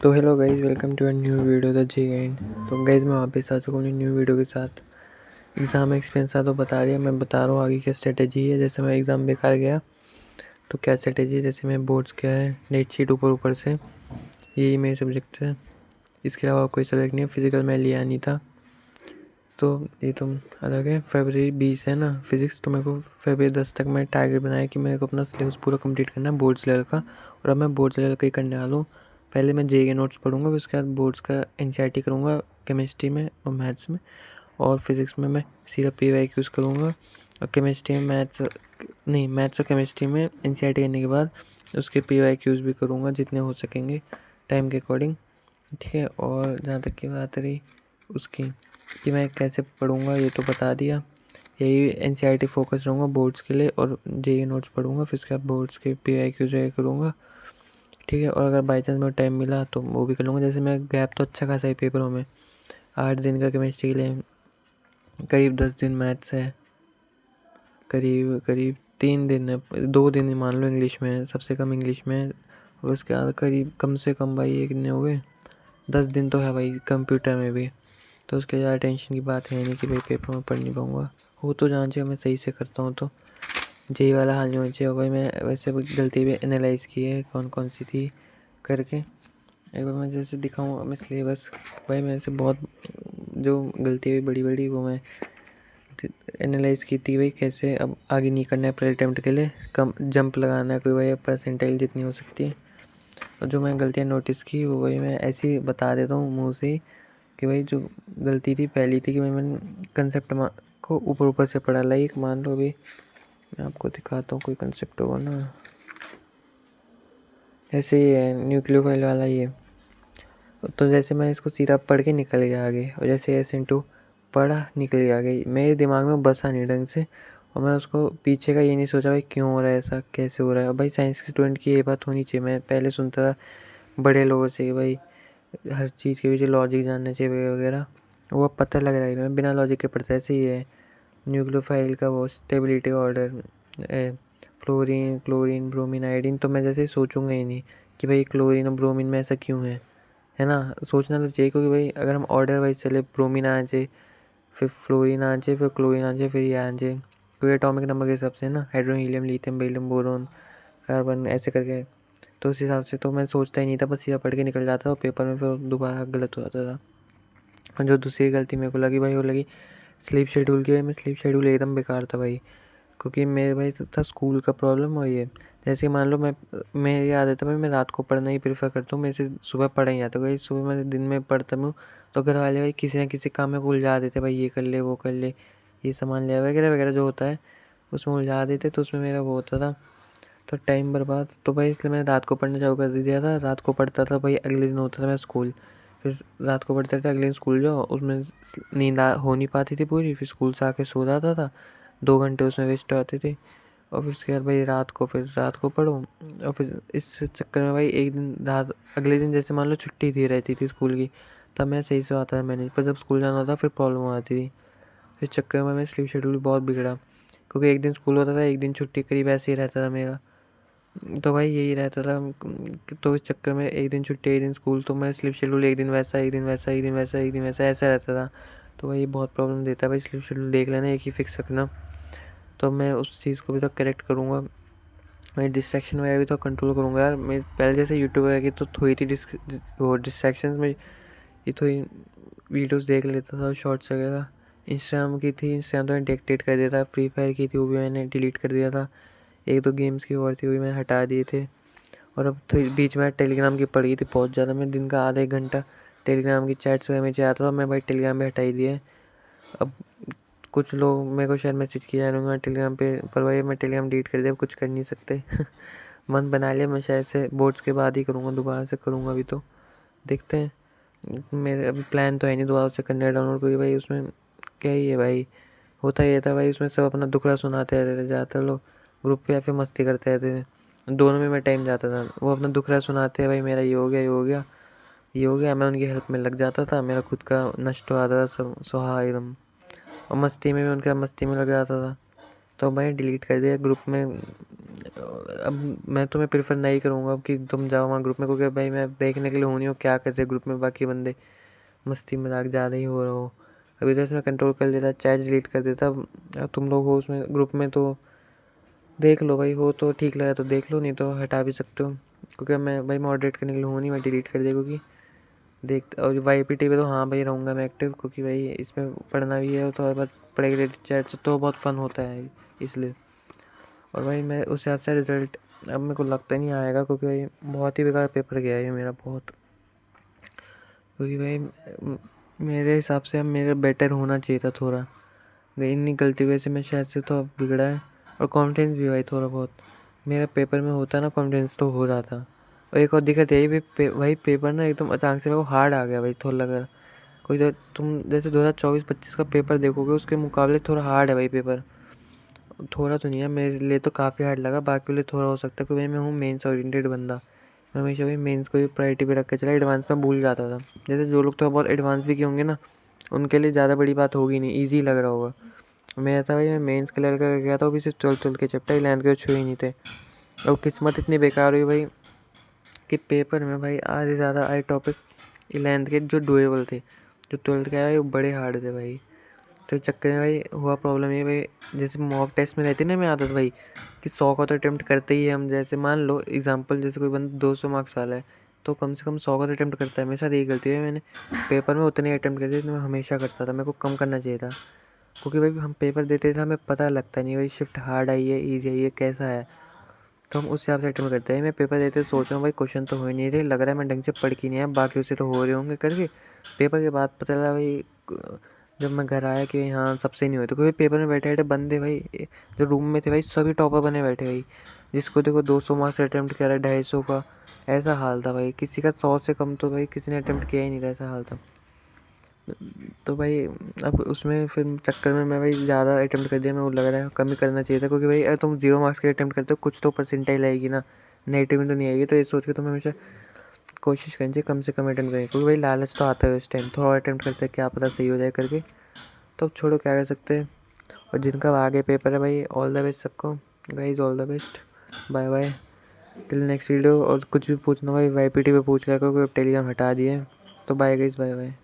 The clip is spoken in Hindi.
तो hello guys, welcome to a new video the G and. तो गाइज़ मैं वापस आ चुका हूँ न्यू वीडियो के साथ। एग्ज़ाम एक्सपीरियंस था तो बता दिया, मैं बता रहा हूँ आगे क्या स्ट्रेटेजी है। जैसे मैं एग्ज़ाम बेकार गया तो क्या स्ट्रेटेजी है, जैसे मैं बोर्ड्स क्या है डेट शीट ऊपर ऊपर से, यही मेरे सब्जेक्ट है, इसके अलावा कोई सब्जेक्ट नहीं है। फिज़िकल मैं लिया नहीं था तो ये तो अलग है। फरवरी 20 है ना फिज़िक्स, तो मेरे को फरवरी 10 तक मैं टारगेट बनाया कि मेरे को अपना सिलेबस पूरा कंप्लीट करना है बोर्ड्स लेवल का। और अब मैं बोर्ड्स लेवल का ही करने वाला हूँ। पहले मैं जेईई के नोट्स पढ़ूंगा, उसके बाद बोर्ड्स का एनसीईआरटी करूँगा केमिस्ट्री में और मैथ्स में। और फिज़िक्स में मैं सीधा पीवाईक्यूज़ करूँगा। और केमिस्ट्री में मैथ्स और केमिस्ट्री में एनसीईआरटी करने के बाद उसके पीवाईक्यूज़ भी करूँगा जितने हो सकेंगे टाइम के अकॉर्डिंग, ठीक है। और जहाँ तक की बात रही उसकी कि मैं कैसे पढ़ूँगा ये तो बता दिया। यही एनसीईआरटी फोकस रहूँगा बोर्ड्स के लिए, और जेईई नोट्स पढ़ूँगा, फिर उसके बाद बोर्ड्स के पीवाईक्यूज़ करूँगा, ठीक है। और अगर बाई चांस मेरे टाइम मिला तो वो भी कर लूँगा। जैसे मैं गैप तो अच्छा खासा है पेपरों में, 8 दिन का केमिस्ट्री के लिए, करीब 10 दिन मैथ्स है, करीब 3 दिन है, 2 दिन ही मान लो इंग्लिश में, सबसे कम इंग्लिश में। और उसके बाद करीब कम से कम भाई ये कितने हो गए, 10 दिन तो है भाई कंप्यूटर में भी। तो उसके ज़्यादा टेंशन की बात है नहीं कि भाई पेपर में पढ़ नहीं पाऊँगा। हो तो जान चाहिए मैं सही से करता हूँ तो जेई वाला हाल नहीं होना चाहिए। भाई मैं वैसे गलती भी एनालाइज़ की है कौन कौन सी थी करके, एक बार मैं जैसे दिखाऊँ मैं सिलेबस। भाई मेरे से बहुत जो गलती हुई बड़ी बड़ी वो मैं एनालाइज़ की थी भाई, कैसे अब आगे नहीं करना है पहले अटैम्प्ट के लिए, कम जंप लगाना है कोई भाई परसेंटाइल जितनी हो सकती है। और जो मैं गलतियाँ नोटिस की वो भाई मैं ऐसे ही बता देता हूँ मुँह से ही कि भाई जो गलती थी पहली थी कि भाई मैंने कंसेप्ट को ऊपर ऊपर से पढ़ा। लाइक मान लो अभी मैं आपको दिखाता हूँ कोई कंसेप्ट होगा ना, जैसे ये है न्यूक्लियोफाइल वाला ये। तो जैसे मैं इसको सीधा पढ़ के निकल गया आगे, और जैसे S/2 पढ़ा निकल गया आगे, मेरे दिमाग में बसा नहीं ढंग से। और मैं उसको पीछे का ये नहीं सोचा भाई क्यों हो रहा है ऐसा, कैसे हो रहा है। और भाई साइंस के स्टूडेंट की ये बात होनी चाहिए। मैं पहले सुनता था बड़े लोगों से कि भाई हर चीज़ के पीछे लॉजिक जानना चाहिए वगैरह वगैरह, वो अब पता लग रहा है मैं बिना लॉजिक के पढ़ता। ऐसे ही है न्यूक्लियोफाइल का वो stability order, fluorine chlorine bromine iodine, तो मैं जैसे सोचूंगा ही नहीं कि भाई क्लोरीन और ब्रोमीन में ऐसा क्यों है ना। सोचना तो चाहिए क्योंकि भाई अगर हम ऑर्डर वाइज चले, ब्रोमीन आ जाए, फिर फ्लोरीन आ जाए, फिर क्लोरीन आ जाए, फिर ये आ जाए, क्योंकि एटॉमिक नंबर के हिसाब से ना, hydrogen helium lithium beryllium boron carbon ऐसे करके। तो उस हिसाब से तो मैं सोचता ही नहीं था, बस सीधा पढ़ के निकल जाता था और पेपर में फिर दोबारा गलत हो जाता था। और जो दूसरी गलती मेरे को लगी भाई वो लगी स्लीप शेड्यूल की। मैं स्लीप शेड्यूल एकदम बेकार था भाई, क्योंकि मेरे भाई था स्कूल का प्रॉब्लम। और ये जैसे मान लो मेरी आदत है भाई, मैं रात को पढ़ना ही प्रेफर करता हूँ। मेरे से सुबह पढ़ा ही आता भाई, सुबह मैं दिन में पढ़ता हूँ तो घर वाले भाई किसी ना किसी काम में उलझा देते, भाई ये कर ले वो कर ले, ये सामान ले वगैरह वगैरह जो होता है उसमें उलझा देते। तो उसमें मेरा वो होता था तो टाइम बर्बाद। तो भाई इसलिए मैंने रात को पढ़ना चालू कर दिया था। रात को पढ़ता था भाई, अगले दिन होता था मैं स्कूल, फिर रात को पढ़ता था, अगले दिन स्कूल जाओ, उसमें नींद हो नहीं पाती थी पूरी, फिर स्कूल से आके सो जाता था, 2 घंटे उसमें वेस्ट होते थे। और फिर उसके बाद भाई रात को पढ़ो। और फिर इस चक्कर में भाई एक दिन रात, अगले दिन जैसे मान लो छुट्टी थी रहती थी स्कूल की, तब मैं सही से आता था मैनेज, पर जब स्कूल जाना होता फिर प्रॉब्लम आती थी। फिर चक्कर में मैं स्लीप शेड्यूल बहुत बिगड़ा, क्योंकि एक दिन स्कूल होता था एक दिन छुट्टी, करीब ऐसे ही रहता था मेरा। तो भाई यही रहता था। तो इस चक्कर में एक दिन छुट्टी एक दिन स्कूल, तो मैं स्लीप शेड्यूल एक दिन वैसा एक दिन वैसा एक दिन वैसा एक दिन वैसा ऐसा रहता था। तो भाई बहुत प्रॉब्लम देता है भाई, स्लीप शेड्यूल देख लेना एक ही फिक्स रखना। तो मैं उस चीज़ को भी तो करेक्ट करूँगा। मैं डिस्ट्रैक्शन वगैरह भी तो कंट्रोल करूँगा यार। मैं पहले जैसे यूट्यूब वगैरह की तो थोड़ी थी वो डिस्ट्रैक्शन में, ये थोड़ी वीडियोस देख लेता था, शॉर्ट्स वगैरह। इंस्टाग्राम की थी, इंस्टाग्राम तो मैंने डिलीट कर दिया था। फ्री फायर की थी वो भी मैंने डिलीट कर दिया था। एक दो गेम्स की और थी वो भी मैंने हटा दिए थे। और अब तो बीच में टेलीग्राम की पड़ गई थी बहुत ज़्यादा। मैं दिन का आधा एक घंटा टेलीग्राम की चैट्स वगैरह में आता था, मैं भाई टेलीग्राम पे हटा ही दिया है। अब कुछ लोग मेरे को शायद मैसेज किया जाऊँगा टेलीग्राम पे, पर भाई मैं टेलीग्राम डिलीट कर दिया, कुछ कर नहीं सकते। मन बना लिया, मैं शायद से बोर्ड्स के बाद ही करूँगा, दोबारा से करूँगा अभी तो देखते हैं। मेरे अभी प्लान तो है नहीं दोबारा से करने डाउनलोड, क्योंकि भाई उसमें क्या ही है भाई, होता ही था भाई उसमें सब अपना दुखड़ा सुनाते रहते थे ज़्यादातर लोग ग्रुप पे, या फिर मस्ती करते रहते थे, दोनों में मैं टाइम जाता था। वो अपना दुखड़ा सुनाते हैं भाई, मेरा ये हो गया ये हो गया ये हो गया, मैं उनकी हेल्प में लग जाता था, मेरा खुद का नष्ट हो आता था सब सुहा एकदम। और मस्ती में भी उनका मस्ती में लग जाता था। तो भाई डिलीट कर दिया ग्रुप में। अब मैं तुम्हें प्रेफर नहीं करूँगा अब कि तुम जाओ वहाँ ग्रुप में, क्योंकि भाई मैं देखने के लिए हूँ नहीं हो क्या कर रहे ग्रुप में बाकी बंदे, मस्ती मजाक ज़्यादा ही हो रहा हो। अभी तो मैं कंट्रोल कर लेता, चैट डिलीट कर देता। अब तुम लोग हो उसमें ग्रुप में तो देख लो भाई, हो तो ठीक लगा तो देख लो, नहीं तो हटा भी सकते हो, क्योंकि मैं भाई मॉडरेट करने के लिए हूँ नहीं, मैं डिलीट कर दिया क्योंकि देख। और YPT पे तो हाँ भाई रहूँगा मैं एक्टिव, क्योंकि भाई इसमें पढ़ना भी है और थोड़ा बहुत पढ़ाई रिलेटेड चैट से तो बहुत फन होता है इसलिए। और भाई मैं उस हिसाब से रिज़ल्ट अब मेरे को लगता नहीं आएगा, क्योंकि भाई बहुत ही बेकार पेपर गया है मेरा बहुत। क्योंकि भाई मेरे हिसाब से अब मेरा बेटर होना चाहिए था थोड़ा, इन्हीं गलती वजह से मैं शायद से तो अब बिगड़ा है। और कॉन्फिडेंस भी भाई थोड़ा बहुत मेरा पेपर में होता ना, कॉन्फिडेंस तो हो रहा था। और एक और दिक्कत यही भाई पेपर ना एकदम अचानक से मेरे को हार्ड आ गया भाई, थोड़ा लग रहा कोई तो तुम जैसे 2024-25 का पेपर देखोगे उसके मुकाबले थोड़ा हार्ड है भाई पेपर। थोड़ा तो नहीं है, मेरे लिए तो काफ़ी हार्ड लगा, बाकी के लिए थोड़ा हो सकता है, क्योंकि भाई मैं हूँ मेंस ओरिएंटेड बंदा। मैं हमेशा भाई मेंस को भी प्रायोरिटी पे रख के चला, एडवांस में भूल जाता था। जैसे जो लोग तो बहुत एडवांस भी किए होंगे ना, उनके लिए ज़्यादा बड़ी बात होगी नहीं, ईजी लग रहा होगा। मैं था भाई, मैं मेंस क्लियर कर गया था, वो भी सिर्फ 12 के चैप्टर, 11 के छुए ही नहीं थे। और किस्मत इतनी बेकार हुई भाई कि पेपर में भाई आधे ज़्यादा आए टॉपिक 11 के जो डुएबल थे, जो 12 के आए वो बड़े हार्ड थे भाई। तो इस चक्कर में भाई हुआ प्रॉब्लम ये भाई, जैसे मॉक टेस्ट में रहती है ना मैं आदत भाई कि 100 का तो अटैम्प्ट करते ही है हम। जैसे मान लो एग्जांपल, जैसे कोई बंदा 200 मार्क्स वाला है तो कम से कम 100 का तो अटैम्प्ट करता है। मेरे साथ यही गलती है, मैंने पेपर में उतने अटैम्प्ट करते थे मैं हमेशा करता था, मेरे को कम करना चाहिए था। क्योंकि भाई हम पेपर देते थे, हमें पता लगता नहीं भाई शिफ्ट हार्ड आई है ईजी आई है कैसा है, तो हम उस हिसाब से अटैम्प्ट करते हैं। मैं पेपर देते सोच रहा हूँ भाई क्वेश्चन तो हो ही नहीं रहे, लग रहा है मैं ढंग से पढ़ के नहीं आया, बाकी उससे तो हो रहे होंगे करके। पेपर के बाद पता चला भाई जब मैं घर आया कि हाँ सबसे नहीं हुए, तो क्योंकि पेपर में बैठे बैठे बंदे भाई जो रूम में थे भाई सभी टॉपर बने बैठे भाई, जिसको देखो 200 मार्क्स अटैम्प्ट किया है, 250 का ऐसा हाल था भाई, किसी का 100 से कम तो भाई किसी ने अटैम्प्ट किया ही नहीं था, ऐसा हाल था। तो भाई अब उसमें फिर चक्कर में मैं भाई ज़्यादा अटैम्प्ट कर दिया, मैं वो लग रहा है कम ही करना चाहिए था, क्योंकि भाई अगर तुम 0 मार्क्स के अटैम्प्ट करते हो कुछ तो परसेंटाइल आएगी ना, नेगेटिव में तो नहीं आएगी। तो ये सोच के तुम्हें हमेशा कोशिश करनी चाहिए कम से कम अटैम्प्ट करें, क्योंकि भाई लालच तो आता है उस टाइम, थोड़ा अटैम्प्ट करते हैं क्या पता सही हो जाए करके। तो अब छोड़ो क्या कर सकते हैं। और जिनका आगे पेपर है भाई ऑल द बेस्ट सबको, guys all the best, bye bye till next video. और कुछ भी पूछना भाई YPT पे पूछ लिया करो, टेलीग्राम हटा दिए। तो बाय गाइज, बाय बाय।